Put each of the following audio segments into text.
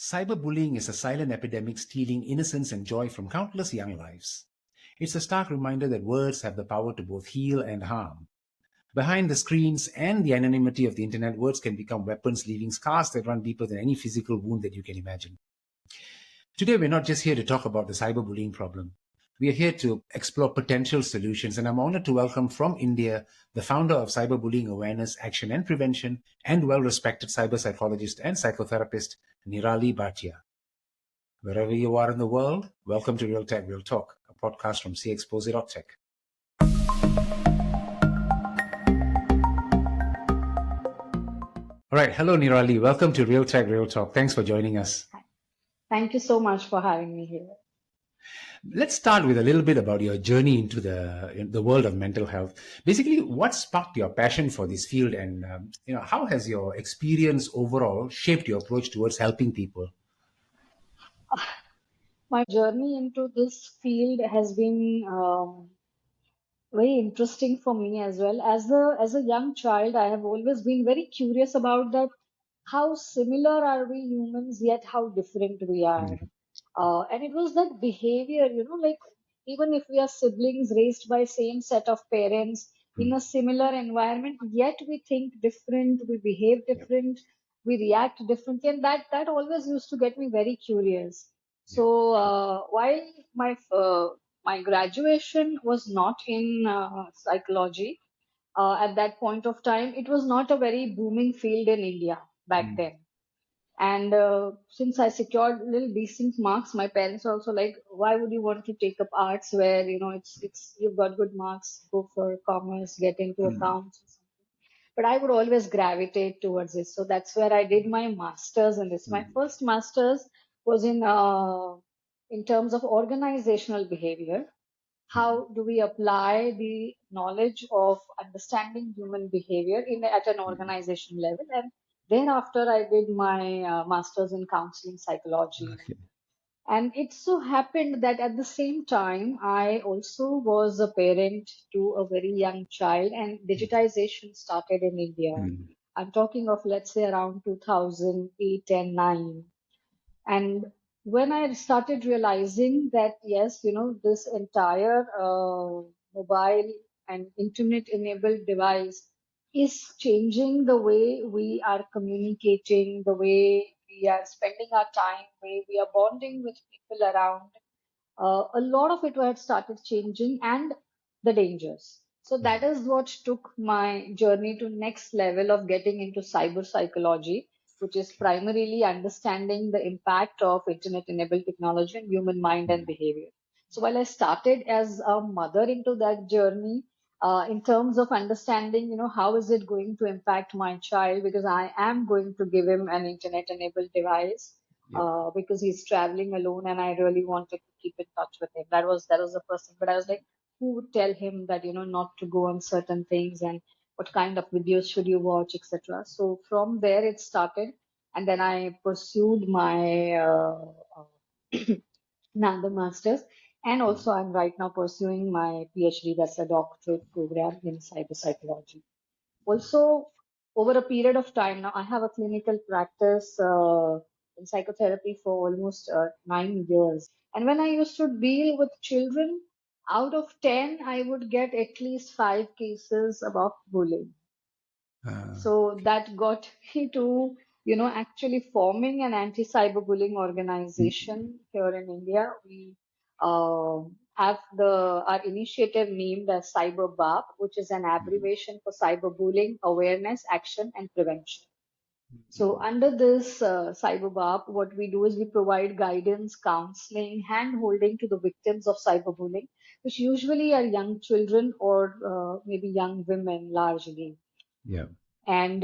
Cyberbullying is a silent epidemic stealing innocence and joy from countless young lives. It's a stark reminder that words have the power to both heal and harm. Behind the screens and the anonymity of the internet, words can become weapons, leaving scars that run deeper than any physical wound that you can imagine. Today, we're not just here to talk about the cyberbullying problem. We are here to explore potential solutions, and I'm honored to welcome from India the founder of Cyberbullying Awareness, Action and Prevention, and well-respected cyber psychologist and psychotherapist, Nirali Bhatia. Wherever you are in the world, welcome to Real Tech, Real Talk, a podcast from cxpose.tech. All right. Hello, Nirali. Welcome to Real Tech, Real Talk. Thanks for joining us. Thank you so much for having me here. Let's start with a little bit about your journey into the world of mental health. Basically, what sparked your passion for this field, and how has your experience overall shaped your approach towards helping people? My journey into this field has been very interesting for me as well. As a young child, I have always been very curious about that. How similar are we humans, yet how different we are. And it was that behavior, like even if we are siblings raised by same set of parents in a similar environment, yet we think different, we behave different, we react differently, and that always used to get me very curious. So while my graduation was not in psychology at that point of time, it was not a very booming field in India back then. And since I secured little decent marks, my parents were also like, "Why would you want to take up arts where it's you've got good marks? Go for commerce, get into accounts." Or something. But I would always gravitate towards it, so that's where I did my masters in this. My first masters was in terms of organizational behavior. How do we apply the knowledge of understanding human behavior at an organization level? And thereafter, I did my master's in counseling psychology. Okay. And it so happened that at the same time, I also was a parent to a very young child, and digitization started in India. I'm talking of, let's say, around 2008 and 9. And when I started realizing that, yes, this entire mobile and internet enabled device is changing the way we are communicating, the way we are spending our time, way we are bonding with people around, a lot of it had started changing, and the dangers. So that is what took my journey to next level of getting into cyber psychology, which is primarily understanding the impact of internet enabled technology on human mind and behavior. So while I started as a mother into that journey, in terms of understanding, how is it going to impact my child, because I am going to give him an internet enabled device because he's traveling alone, and I really wanted to keep in touch with him. That was the first thing. But I was like, who would tell him that not to go on certain things, and what kind of videos should you watch, etc. So from there it started, and then I pursued my another masters, and also I'm right now pursuing my PhD. That's a doctorate program in cyber psychology. Also, over a period of time now, I have a clinical practice in psychotherapy for almost 9 years. And when I used to deal with children, out of 10, I would get at least 5 cases about bullying. So that got me to, actually forming an anti-cyberbullying organization here in India. We uh, have our initiative named as CyberBAP, which is an abbreviation for Cyberbullying Awareness, Action and Prevention. So under this CyberBAP, what we do is we provide guidance, counseling, hand-holding to the victims of cyberbullying, which usually are young children or maybe young women largely. Yeah. And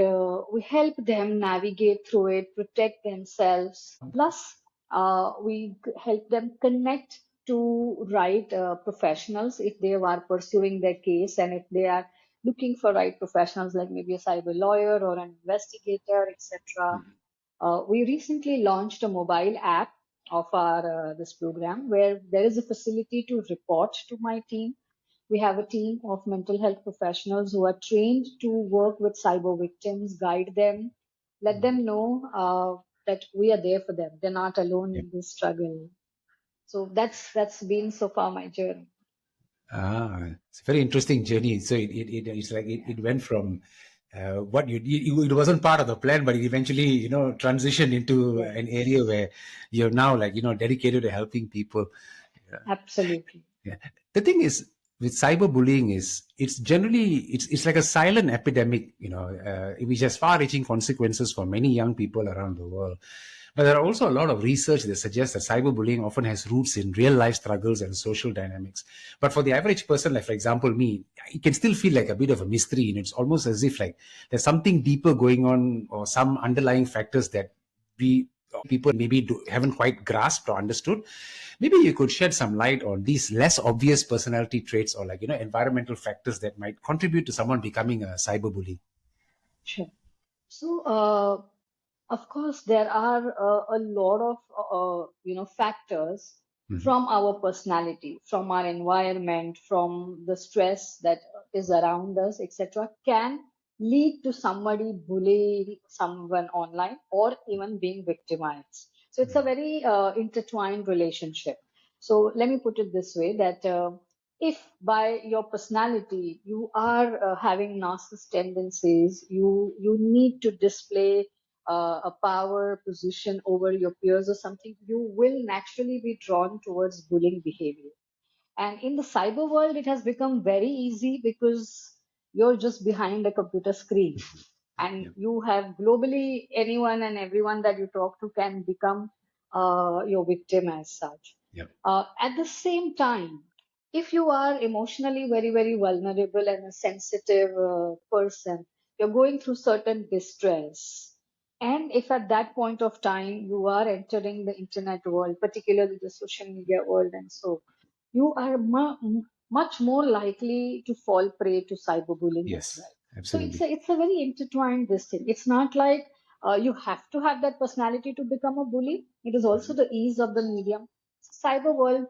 we help them navigate through it, protect themselves. Plus, we help them connect to right professionals if they are pursuing their case, and if they are looking for right professionals like maybe a cyber lawyer or an investigator, etc. We recently launched a mobile app of our this program, where there is a facility to report to my team. We have a team of mental health professionals who are trained to work with cyber victims, guide them, let them know that we are there for them. They're not alone Yeah. in this struggle. So that's been so far my journey. It's a very interesting journey. So it's like it went from what it wasn't part of the plan, but it eventually, transitioned into an Yes, area where you're now like, dedicated to helping people. absolutely. Yeah. The thing is with cyberbullying is it's generally it's like a silent epidemic, which has far-reaching consequences for many young people around the world. But there are also a lot of research that suggests that cyberbullying often has roots in real life struggles and social dynamics. But for the average person, like for example me, it can still feel like a bit of a mystery, and it's almost as if like there's something deeper going on or some underlying factors that we people maybe haven't quite grasped or understood. Maybe you could shed some light on these less obvious personality traits or like environmental factors that might contribute to someone becoming a cyberbully. Sure. So, of course, there are a lot of factors Mhm. from our personality, from our environment, from the stress that is around us, etc., can lead to somebody bullying someone online or even being victimized. So it's a very intertwined relationship. So let me put it this way: that if by your personality you are having narcissist tendencies, you need to display a power position over your peers or something, you will naturally be drawn towards bullying behavior. And in the cyber world, it has become very easy because you're just behind a computer screen and Yep. you have globally anyone and everyone that you talk to can become your victim as such. Yep. At the same time, if you are emotionally very, very vulnerable and a sensitive person, you're going through certain distress. And if at that point of time you are entering the internet world, particularly the social media world, and so you are much more likely to fall prey to cyberbullying as Yes, well. So absolutely. it's a very intertwined this thing. It's not like you have to have that personality to become a bully. It is also the ease of the medium. Cyber world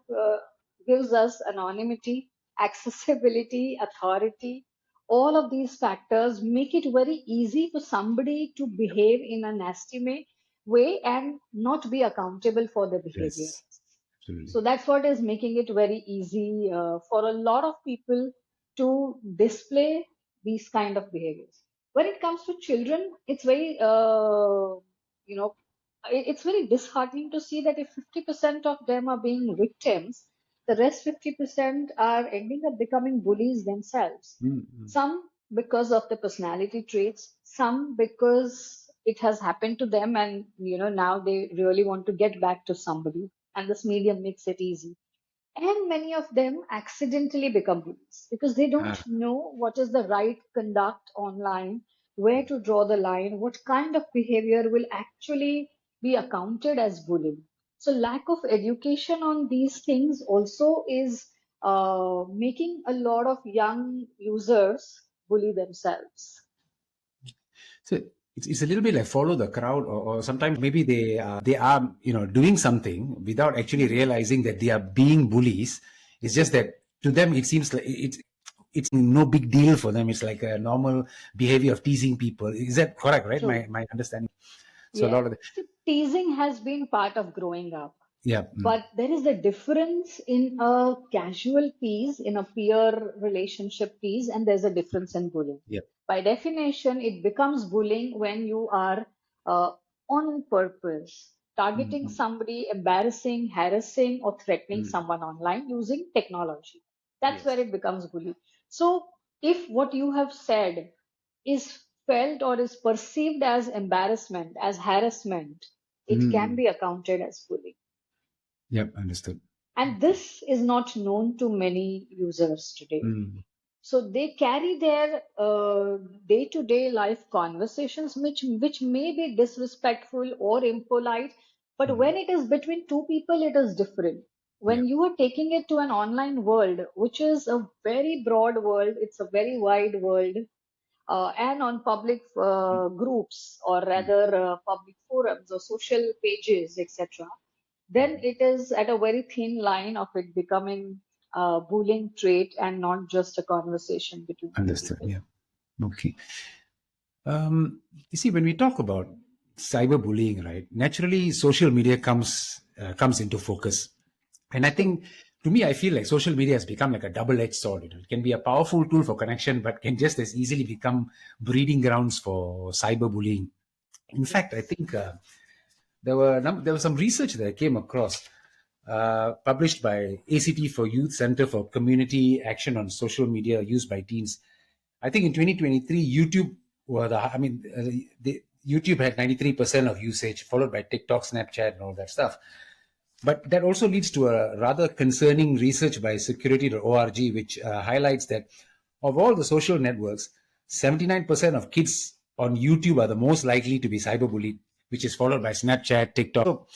gives us anonymity, accessibility, authority. All of these factors make it very easy for somebody to behave in a nasty way and not be accountable for their behavior. Yes, absolutely. So that's what is making it very easy for a lot of people to display these kind of behaviors. When it comes to children, it's very, you know, it's very disheartening to see that if 50% of them are being victims, the rest 50% are ending up becoming bullies themselves. Mm-hmm. Some because of the personality traits, some because it has happened to them and now they really want to get back to somebody, and this medium makes it easy. And many of them accidentally become bullies because they don't Ah, know what is the right conduct online, where to draw the line, what kind of behavior will actually be accounted as bullying. So, lack of education on these things also is making a lot of young users bully themselves. so it's a little bit like follow the crowd, or sometimes maybe they are doing something without actually Mhm. realizing that they are being bullies. It's just that to them it seems like it's no big deal for them. It's like a normal behavior of teasing people. Is that correct? Right? True. My understanding. So a Yeah. lot of the, See, teasing has been part of growing up. yeah. But there is a difference in a casual tease, in a peer relationship tease, and there's a difference in bullying. Yeah. By definition, it becomes bullying when you are on purpose targeting Mm-hmm. somebody, embarrassing, harassing, or threatening Mm. someone online using technology. That's where Yes. it becomes bullying. So, if what you have said is felt or is perceived as embarrassment, as harassment, it can Mm-hmm. be accounted as bullying. Yep. Understood. And Okay. this is not known to many users today. Mm. So they carry their day-to-day life conversations, which may be disrespectful or impolite, but Mm. when it is between two people, it is different. When Yep. you are taking it to an online world, which is a very broad world, it's a very wide world, and on public groups or Mm. rather public forums or social pages, etc., then it is at a very thin line of it becoming a bullying trait and not just a conversation between two Understood. people. Yeah. Okay. You see, when we talk about cyberbullying, right? Naturally, social media comes into focus, and I True. think, to me, I feel like social media has become like a double-edged sword. It can be a powerful tool for connection, but can just as easily become breeding grounds for cyberbullying. In fact, I Yes. think there was some research that I came across, published by ACT for Youth Center for Community Action on Social Media Used by Teens. I think in 2023, YouTube YouTube had 93% of usage, followed by TikTok, Snapchat, and all that stuff. But that also leads to a rather concerning research by security.org, which highlights that of all the social networks, 79% of kids on YouTube are the most likely to be cyberbullied, which is followed by Snapchat, TikTok. So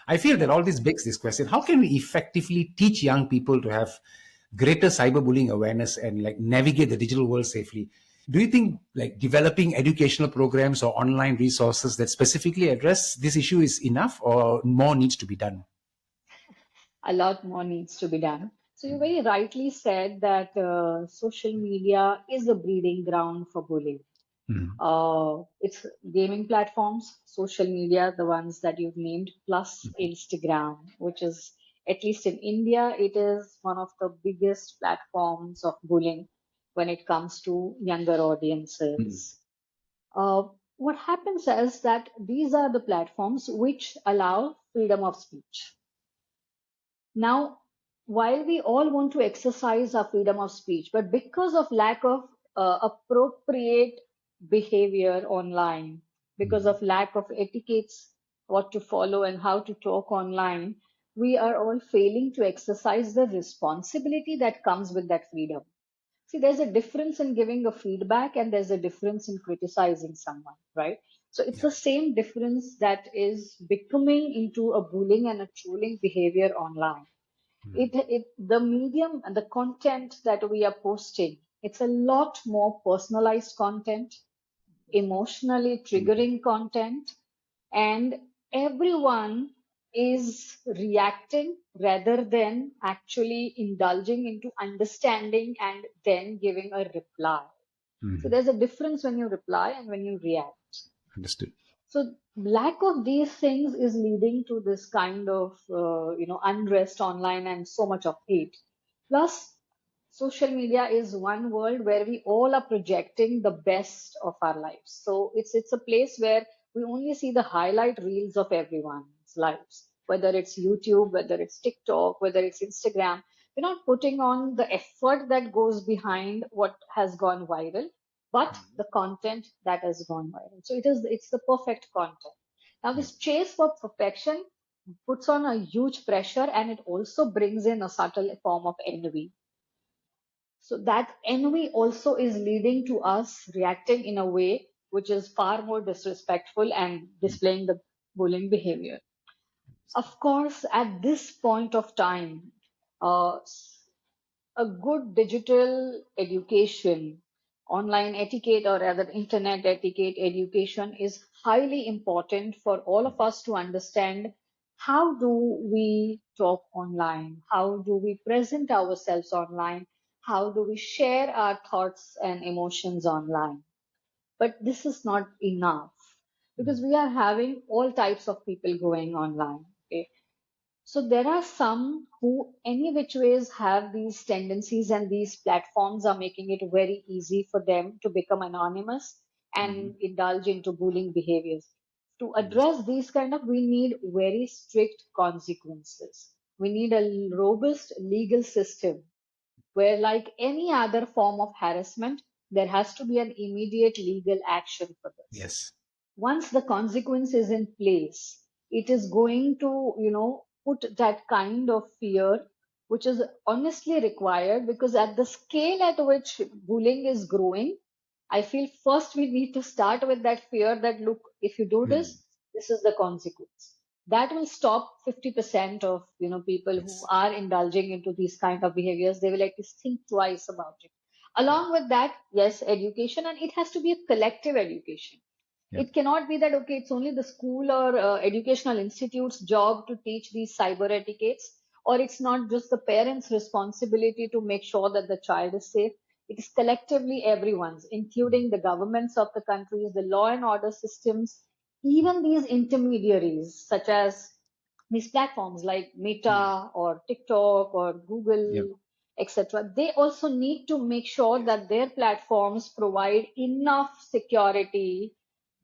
I feel that Yeah. all this begs this question: how can we effectively teach young people to have greater cyberbullying awareness and like navigate the digital world safely? Do you think like developing educational programs or online resources that specifically address this issue is enough, or more needs to be done? A lot more needs to be done. So you very rightly said that social media is a breeding ground for bullying. Mhm. It's gaming platforms, social media, the ones that you've named, plus Instagram, which is, at least in India, it is one of the biggest platforms of bullying when it comes to younger Mhm. audiences. Uh, what happens is that these are the platforms which allow freedom of speech. Now, while we all want to exercise our freedom of speech, but because of lack of appropriate behavior online, because Mhm. of lack of etiquettes, what to follow and how to talk online, we are all failing to exercise the responsibility that comes with that freedom. See, there's a difference in giving a feedback and there's a difference in criticizing someone, right? So it's Yeah. the same difference that is becoming into a bullying and a trolling behavior online. Mhm. It the medium and the content that we are posting, it's a lot more personalized content, emotionally Mhm. triggering content, and everyone is reacting rather than actually indulging into understanding and then giving a reply. So Mhm. there's a difference when you reply and when you react. Understood. So lack of these things is leading to this kind of unrest online and so much of hate. Plus, social media is one world where we all are projecting the best of our lives. So it's a place where we only see the highlight reels of everyone's lives, whether it's YouTube, whether it's TikTok, whether it's Instagram. We're not putting on the effort that goes behind what has gone viral, but the content that has gone viral. So it's the perfect content. Now Yeah. this chase for perfection puts on a huge pressure and it also brings in a subtle form of envy. So that envy also is leading to us reacting in a way which is far more disrespectful and displaying the bullying behavior. Of course, at this point of time, uh, a good digital education, online etiquette or rather internet etiquette education is highly important for all of us to understand how do we talk online, how do we present ourselves online, how do we share our thoughts and emotions online. But this is not enough because we are having all types of people going online. Okay, so there are some who, any which ways, have these tendencies, and these platforms are making it very easy for them to become anonymous Mhm. and indulge into bullying behaviors. To Yes. address these kind of, we need very strict consequences. We need a robust legal system where, like any other form of harassment, there has to be an immediate legal action for this. Yes. Once the consequence is in place, it is going to, put that kind of fear, which is honestly required because at the scale at which bullying is growing, I feel first we need to start with that fear that, look, if you do Mhm. this is the consequence. That will stop 50% of, people who Yes. are indulging into these kind of behaviors. They will at least think twice about it. Along with that, yes, education, and it has to be a collective education. Yeah. It cannot be that, okay, it's only the school or educational institute's job to teach these cyber etiquettes, or it's not just the parents' responsibility to make sure that the child is safe. It is collectively everyone's, including the governments of the countries, the law and order systems, even these intermediaries, such as these platforms like Meta or TikTok or Yep. Google, etc., they also need to make sure that their platforms provide enough security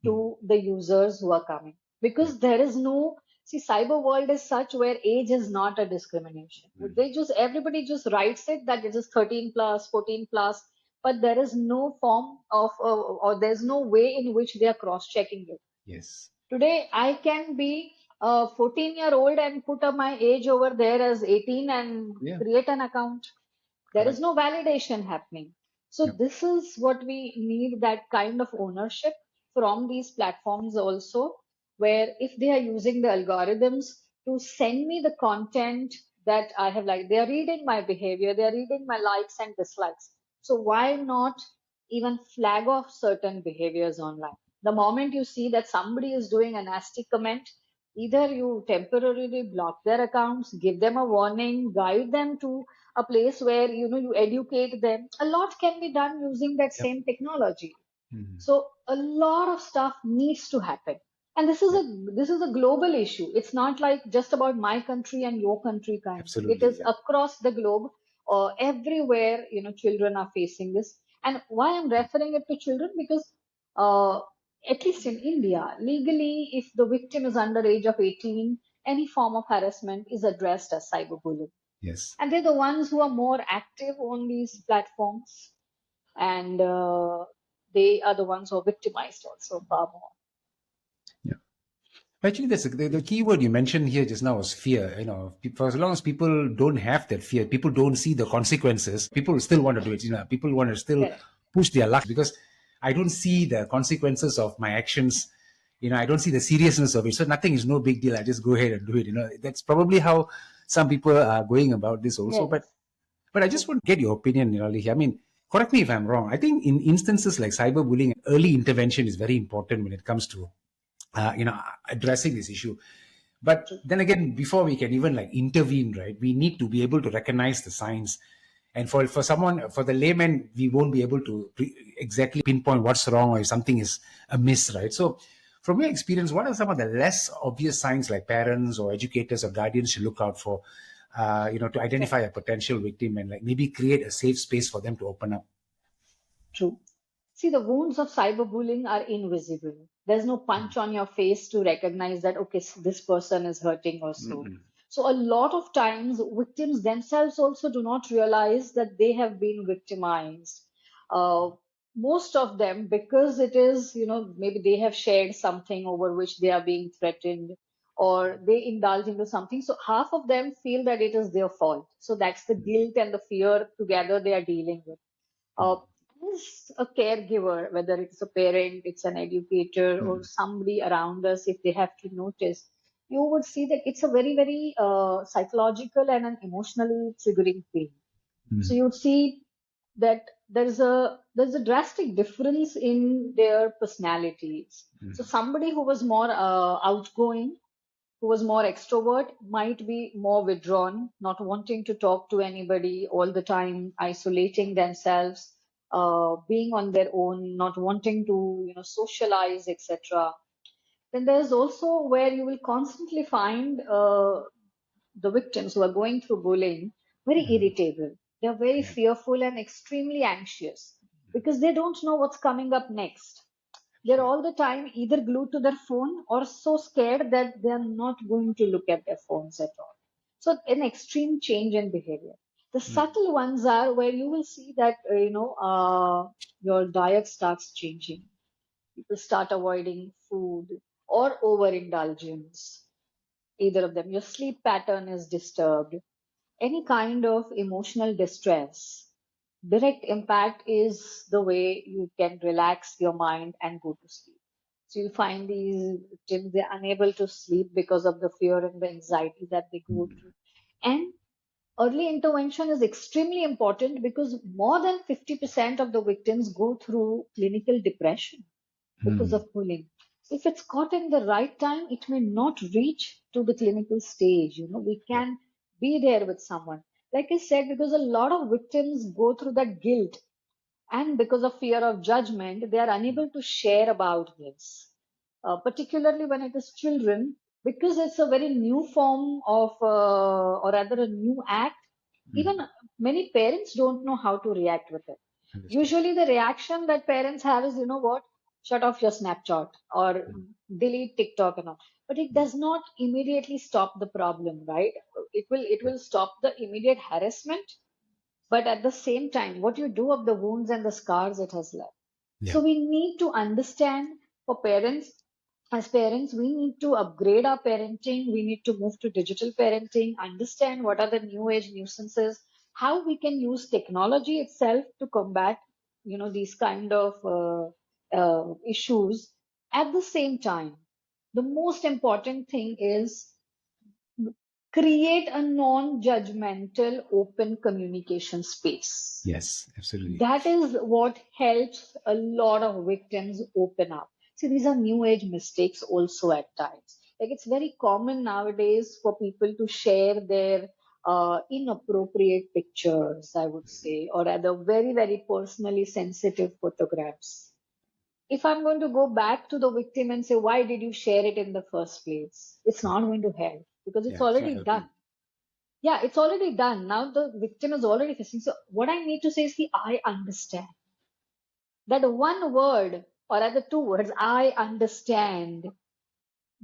to the users who are coming. Yep. Because there is no, see, cyber world is such where age is not a discrimination. They just, everybody just writes it that it is 13 plus, 14 plus, but there is no form of, or there's no way in which they are cross checking it. Yes. Today, I can be a 14-year-old and put up my age over there as 18 and Yeah. create an account. There is Correct. no validation happening. So Yep. this is what we need, that kind of ownership from these platforms also, where if they are using the algorithms to send me the content that I have liked, they are reading my behavior, they are reading my likes and dislikes. So why not even flag off certain behaviors online? The moment you see that somebody is doing a nasty comment, either you temporarily block their accounts, give them a warning, guide them to a place where you educate them. A lot can be done using that Yep. same technology. Mhm. So a lot of stuff needs to happen. And this is Yep. a global issue. It's not like just about my country and your country kind. It Absolutely. is Yeah. across the globe, everywhere, children are facing this. And why I'm referring it to children, because uh, at least in India, legally, if the victim is under age of 18, any form of harassment is addressed as cyberbullying. Yes. And they're the ones who are more active on these platforms, and they are the ones who are victimized also far more. Yeah. Actually, that's the key word you mentioned here just now was fear. For as long as people don't have that fear, people don't see the consequences. People still want to do it. People want to still Correct. push their luck because I don't see the consequences of my actions. I don't see the seriousness of it. So nothing is no big deal. I just go ahead and do it. That's probably how some people are going about this also. Yes. But I just True. want to get your opinion, Lihi. I mean, correct me if I'm wrong. I think in instances like cyberbullying, early intervention is very important when it comes to addressing this issue. But True. then again, before we can even like intervene, right, we need to be able to recognize the signs. And for the layman, we won't be able to exactly pinpoint what's wrong or if something is amiss, right? So, from your experience, what are some of the less obvious signs like parents or educators or guardians should look out for, to identify Correct. a potential victim and like maybe create a safe space for them to open up? True. See, the wounds of cyberbullying are invisible. There's no punch on your face to recognize that, okay, this person is hurting or so. Mm-mm. So, a lot of times, victims themselves also do not realize that they have been victimized. Uh, Most of them, because it is, maybe they have shared something over which they are being threatened, or they indulge into something. So, half of them feel that it is their fault. So, that's the guilt and the fear together they are dealing with. uh, as a caregiver, whether it's a parent, it's an educator, or Mm-mm. somebody around us, if they have to notice, you would see that it's a very, very psychological and an emotionally triggering pain. So Mm-mm. you'd see that there's a drastic difference in their personalities. So somebody who was more outgoing, who was more extrovert, might be more withdrawn, not wanting to talk to anybody all the time, isolating themselves, being on their own, not wanting to socialize, etc. Then there's also where you will constantly find the victims who are going through bullying very irritable. They're very Yeah. fearful and extremely anxious because they don't know what's coming up next. They're Absolutely. all the time either glued to their phone or so scared that they're not going to look at their phones at all. So, an extreme change in behavior. The subtle ones are where you will see that, your diet starts changing. People start avoiding food or overindulgence, either of them. Your sleep pattern is disturbed, any kind of emotional distress. Direct impact is the way you can relax your mind and go to sleep. So you find these victims, they're unable to sleep because of the fear and the anxiety that they go through. And early intervention is extremely important because more than 50% of the victims go through clinical depression because Mm. of bullying. If it's caught in the right time, it may not reach to the clinical stage. We Yep. can be there with someone. Like I said, because a lot of victims go through that guilt, and because of fear of judgment, they are unable to share about this. particularly when it is children, because it's a very new form of, or rather a new act. Even many parents don't know how to react with it. Understood. Usually, the reaction that parents have is, you know what, shut off your Snapchat or delete TikTok and all. But it does not immediately stop the problem, right? It will stop the immediate harassment, but at the same time, what you do of the wounds and the scars it has left. Yeah. So we need to understand, for parents, as parents, we need to upgrade our parenting. We need to move to digital parenting, understand what are the new age nuisances, how we can use technology itself to combat, these kind of issues. At the same time, the most important thing is create a non-judgmental, open communication space. Yes, absolutely. That is what helps a lot of victims open up. See, these are new age mistakes also at times. Like, it's very common nowadays for people to share their inappropriate pictures, I would say, or rather very, very personally sensitive photographs. If I'm going to go back to the victim and say, why did you share it in the first place? It's not going to help because it's Yeah, it's not already helping. done. Yeah, it's already done. Now the victim is already facing. So what I need to say is, I understand. That one word, or rather two words, I understand,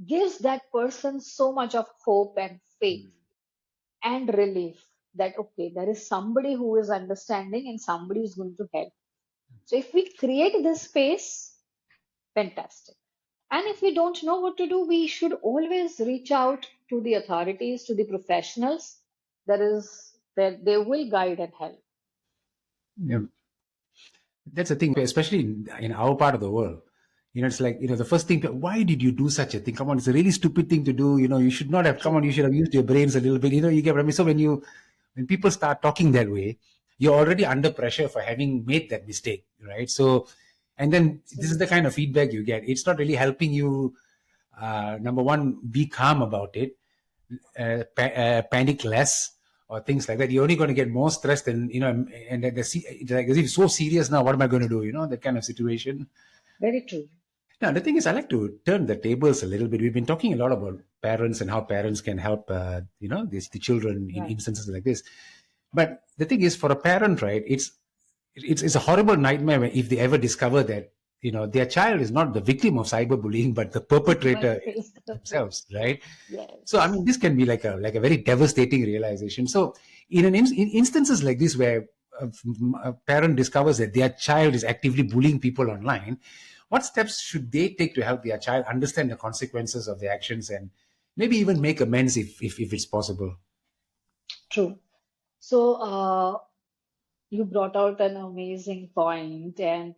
gives that person so much of hope and faith and relief that, okay, there is somebody who is understanding and somebody is going to help. So if we create this space, fantastic. And if we don't know what to do, we should always reach out to the authorities, to the professionals. That they will guide and help. Yeah. That's the thing, especially in our part of the world. It's like, the first thing, why did you do such a thing? Come on, it's a really stupid thing to do. You should not have, come True. on, you should have used your brains a little bit. You get what I mean? So when people start talking that way, you're already under pressure for having made that mistake, right? So, and then this is the kind of feedback you get. It's not really helping you, number one, be calm about it, panic less or things like that. You're only going to get more stressed and it's like, as if it's so serious now, what am I going to do? That kind of situation. Very true. Now, the thing is, I like to turn the tables a little bit. We've been talking a lot about parents and how parents can help, the children in Right. instances like this. But the thing is, for a parent, right, it's a horrible nightmare if they ever discover that their child is not the victim of cyberbullying, but the But perpetrator is the themselves, right? So, I mean, yes. this can be like a very devastating realization. So, in instances like this where a parent discovers that their child is actively bullying people online, what steps should they take to help their child understand the consequences of their actions and maybe even make amends if it's possible? True. So you brought out an amazing point, and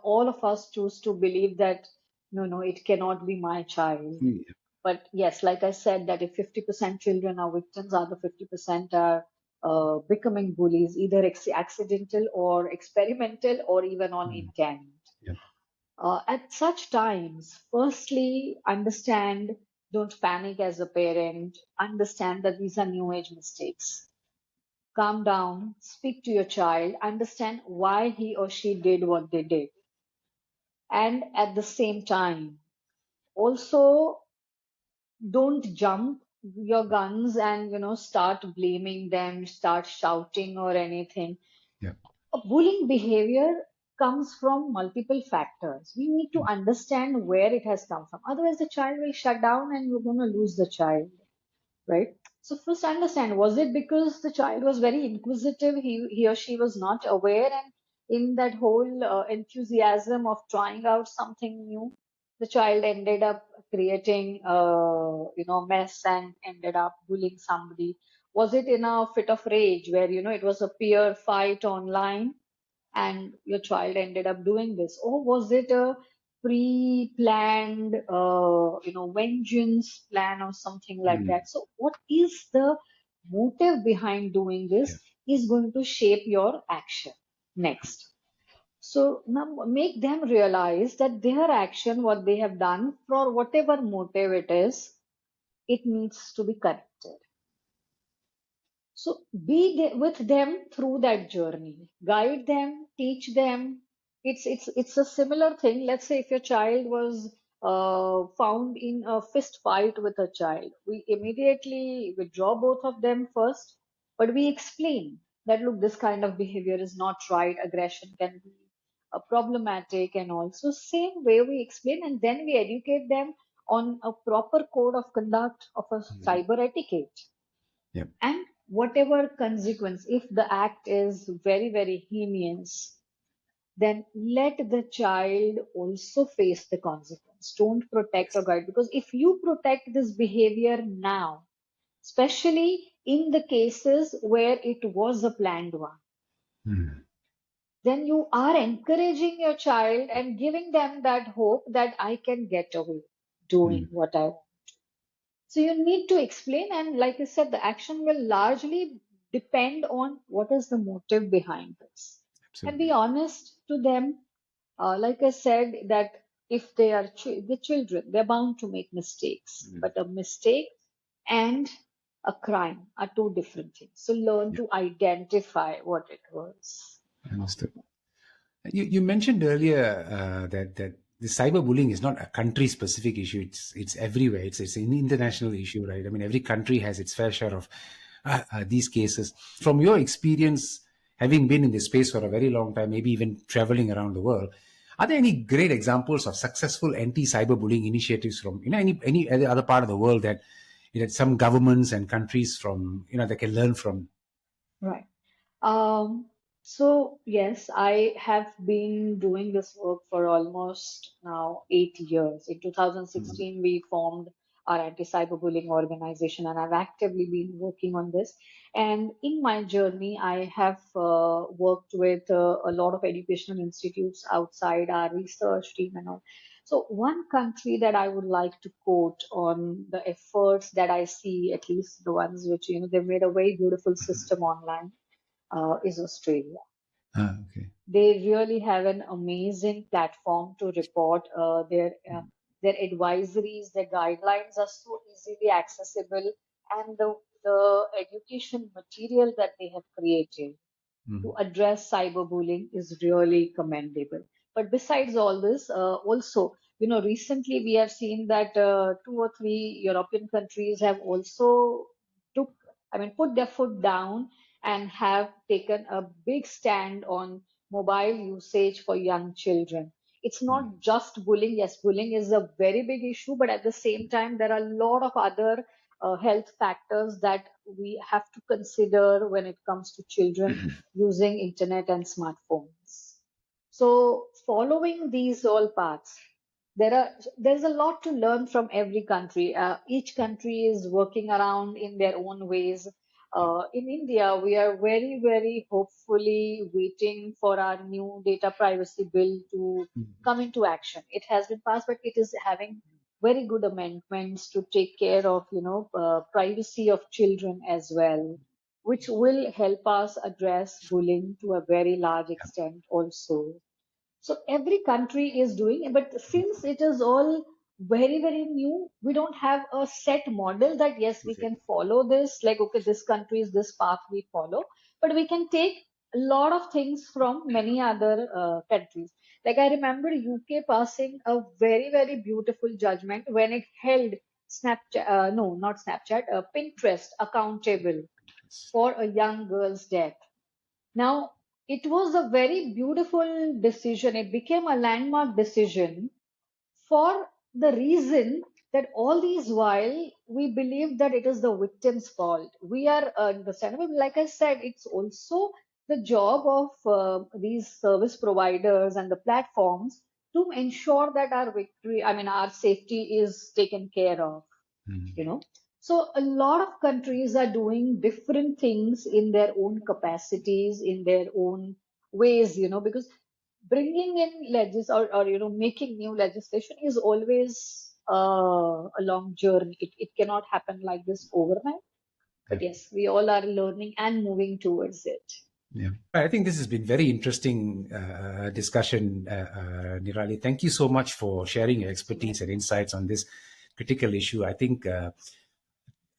all of us choose to believe that no, it cannot be my child. Mm, But yes, like I said, that if 50% children are victims, other 50% are becoming bullies, either accidental or experimental or even on mm, intent. yeah, At such times, firstly, understand, don't panic as a parent, understand that these are new age mistakes. Calm down, speak to your child, understand why he or she did what they did. And at the same time, also don't jump your guns and start blaming them, start shouting or anything. yeah, A bullying behavior comes from multiple factors. We need to understand where it has come from. Otherwise, the child will shut down and you're going to lose the child, right? So first understand, was it because the child was very inquisitive, he or she was not aware, and in that whole enthusiasm of trying out something new, the child ended up creating mess and ended up bullying somebody? Was it in a fit of rage where it was a peer fight online and your child ended up doing this? Or was it a pre-planned, vengeance plan or something like mm, that? So what is the motive behind doing yeah, this is going to shape your action next. So now make them realize that their action, what they have done, for whatever motive it is, it needs to be corrected. So be with them through that journey, guide them, teach them. It's a similar thing. Let's say if your child was found in a fist fight with a child, we immediately withdraw both of them first, but we explain that look, this kind of behavior is not right, aggression can be problematic, and also same way we explain, and then we educate them on a proper code of conduct of a cyber etiquette. Yep. And whatever consequence, if the act is very, very heinous, then let the child also face the consequence. Don't protect or guide, because if you protect this behavior now, especially in the cases where it was a planned one, then you are encouraging your child and giving them that hope that I can get away doing what I want. So you need to explain, and like I said, the action will largely depend on what is the motive behind this. And be Absolutely. honest to them. Like I said, that if they are the children, they're bound to make mistakes. But a mistake and a crime are two different things. So learn Yeah. to identify what it was. Understood. You mentioned earlier that the cyberbullying is not a country-specific issue. It's everywhere. It's an international issue, right? I mean, every country has its fair share of these cases. From your experience, having been in this space for a very long time, maybe even traveling around the world, are there any great examples of successful anti-cyberbullying initiatives from any other part of the world that some governments and countries from that can learn from? Right. Um, so yes, I have been doing this work for almost now 8 years. In 2016, we formed our anti-cyberbullying organization, and I've actively been working on this. And in my journey, I have worked with a lot of educational institutes outside our research team and all. So one country that I would like to quote on the efforts that I see, at least the ones which, they've made a very beautiful system online, is Australia. Okay. They really have an amazing platform to report their advisories, their guidelines are so easily accessible, and the education material that they have created to address cyberbullying is really commendable. But besides all this, also, recently we have seen that two or three European countries have also took, put their foot down and have taken a big stand on mobile usage for young children. It's not just bullying. Yes, bullying is a very big issue, but at the same time, there are a lot of other health factors that we have to consider when it comes to children using internet and smartphones. So following these all paths, there's a lot to learn from every country. Each country is working around in their own ways. In India, we are very, very hopefully waiting for our new data privacy bill to come into action. It has been passed, but it is having very good amendments to take care of, privacy of children as well, which will help us address bullying to a very large extent also. So every country is doing it, but since it is all very, very new, we don't have a set model that yes, we can follow this, like, okay, this country is this path we follow, but we can take a lot of things from many other countries. Like I remember UK passing a very, very beautiful judgment when it held Snapchat, no, not Snapchat, Pinterest accountable for a young girl's death. Now, it was a very beautiful decision. It became a landmark decision for the reason that all these while we believe that it is the victim's fault. We are understandable. Like I said, it's also the job of these service providers and the platforms to ensure that our victory, our safety is taken care of, you know. So a lot of countries are doing different things in their own capacities, in their own ways, because bringing in or making new legislation is always a long journey. It cannot happen like this overnight. But Yeah. yes, we all are learning and moving towards it. Yeah, I think this has been very interesting discussion, Nirali. Thank you so much for sharing your expertise and insights on this critical issue. I think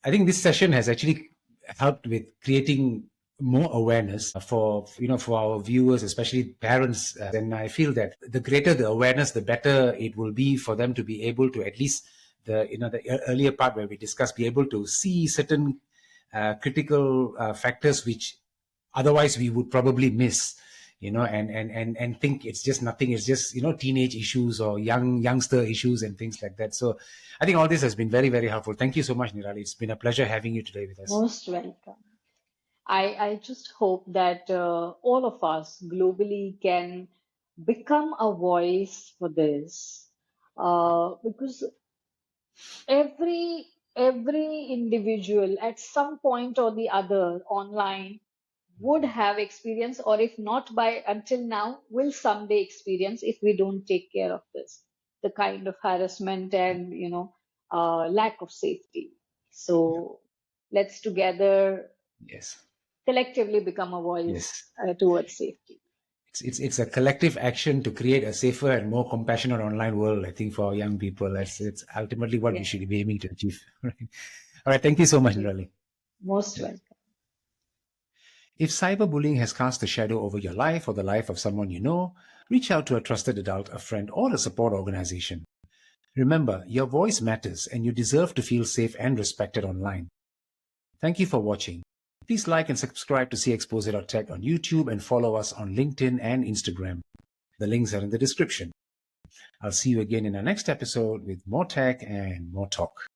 this session has actually helped with creating more awareness for our viewers, especially parents. And I feel that the greater the awareness, the better it will be for them to be able to, at least the earlier part where we discussed, be able to see certain critical factors which otherwise we would probably miss, and think it's just nothing. It's just teenage issues or youngster issues and things like that. So I think all this has been very, very helpful. Thank you so much, Nirali. It's been a pleasure having you today with us. Most welcome. I just hope that all of us globally can become a voice for this, because every individual at some point or the other online would have experience, or if not by until now, will someday experience, if we don't take care of this, the kind of harassment and lack of safety. So let's together Yes. collectively become a voice Yes. towards safety. It's a collective action to create a safer and more compassionate online world, I think, for our young people. It's ultimately what we should be aiming to achieve. All right. Thank you so much, Nirali. Most welcome. If cyberbullying has cast a shadow over your life or the life of someone you know, reach out to a trusted adult, a friend, or a support organization. Remember, your voice matters and you deserve to feel safe and respected online. Thank you for watching. Please like and subscribe to cxpose.tech on YouTube and follow us on LinkedIn and Instagram. The links are in the description. I'll see you again in our next episode with more tech and more talk.